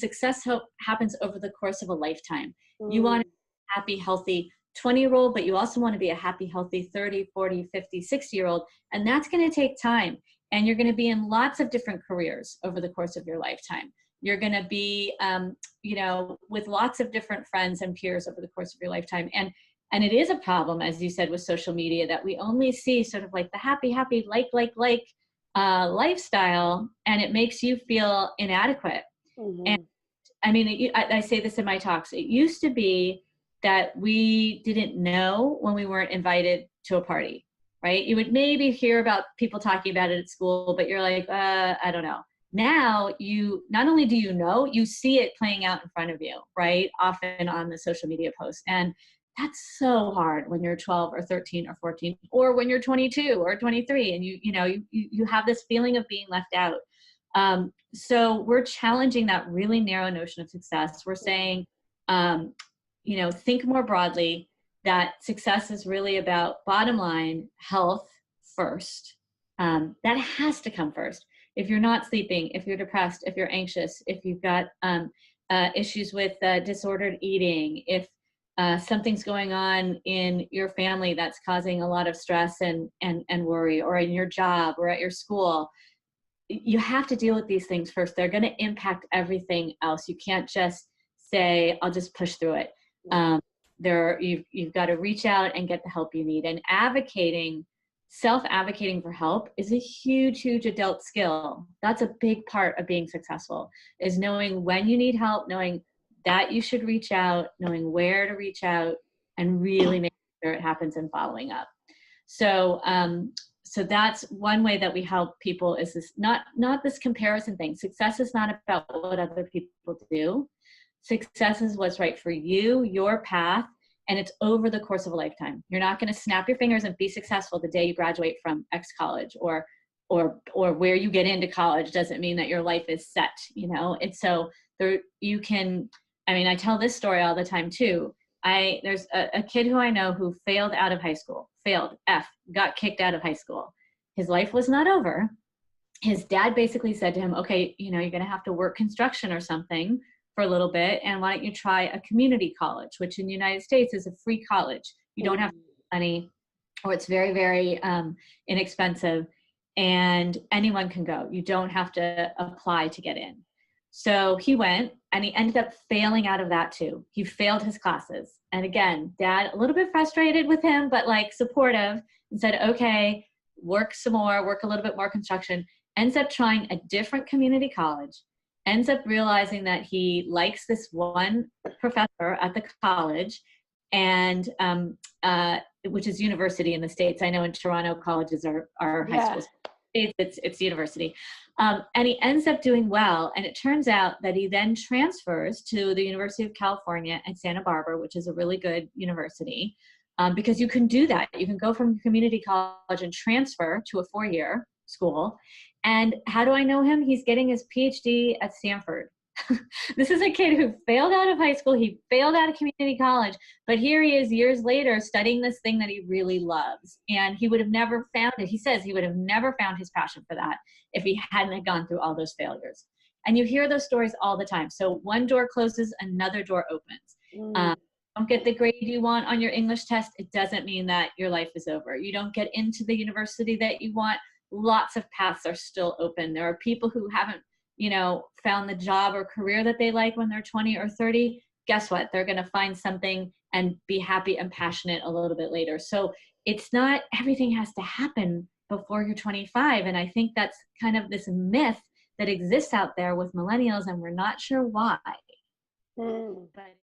success happens over the course of a lifetime. You Mm. want to be a happy, healthy 20-year-old, but you also want to be a happy, healthy 30, 40, 50, 60-year-old. And that's going to take time. And you're going to be in lots of different careers over the course of your lifetime. You're going to be, with lots of different friends and peers over the course of your lifetime. And it is a problem, as you said, with social media, that we only see sort of like the happy, lifestyle, and it makes you feel inadequate. Mm-hmm. And I mean, I say this in my talks. It used to be that we didn't know when we weren't invited to a party, right? You would maybe hear about people talking about it at school, but you're like, I don't know. Now, you not only do you know, you see it playing out in front of you, right? Often on the social media posts. And that's so hard when you're 12 or 13 or 14, or when you're 22 or 23, and you have this feeling of being left out. So we're challenging that really narrow notion of success. We're saying, think more broadly, that success is really about, bottom line, health first. That has to come first. If you're not sleeping, if you're depressed, if you're anxious, if you've got issues with disordered eating, if something's going on in your family that's causing a lot of stress and worry, or in your job or at your school, you have to deal with these things first. They're going to impact everything else. You can't just say, I'll just push through it. You've got to reach out and get the help you need. And self-advocating for help is a huge, huge adult skill. That's a big part of being successful, is knowing when you need help, knowing that you should reach out, knowing where to reach out, and really making sure it happens and following up. So that's one way that we help people, is this not this comparison thing. Success is not about what other people do. Success is what's right for you, your path, and it's over the course of a lifetime. You're not going to snap your fingers and be successful the day you graduate from X college, or where you get into college doesn't mean that your life is set. It's so there you can. I mean, I tell this story all the time too. There's a kid who I know who failed out of high school, got kicked out of high school. His life was not over. His dad basically said to him, okay, you're going to have to work construction or something for a little bit. And why don't you try a community college, which in the United States is a free college. You don't have money, or it's very, very inexpensive, and anyone can go. You don't have to apply to get in. So he went, and he ended up failing out of that too. He failed his classes. And again, dad, a little bit frustrated with him, but supportive, and said, okay, work some more, work a little bit more construction. Ends up trying a different community college, ends up realizing that he likes this one professor at the college, and which is university in the States. I know in Toronto, colleges are high schools. It's university. And he ends up doing well. And it turns out that he then transfers to the University of California at Santa Barbara, which is a really good university, because you can do that. You can go from community college and transfer to a 4-year school. And how do I know him? He's getting his Ph.D. at Stanford. This is a kid who failed out of high school. He failed out of community college, but here he is years later studying this thing that he really loves. And he would have never found it. He says he would have never found his passion for that if he hadn't gone through all those failures. And you hear those stories all the time. So one door closes, another door opens. Don't get the grade you want on your English test. It doesn't mean that your life is over. You don't get into the university that you want. Lots of paths are still open. There are people who haven't found the job or career that they like when they're 20 or 30, guess what? They're going to find something and be happy and passionate a little bit later. So it's not everything has to happen before you're 25. And I think that's kind of this myth that exists out there with millennials, and we're not sure why. But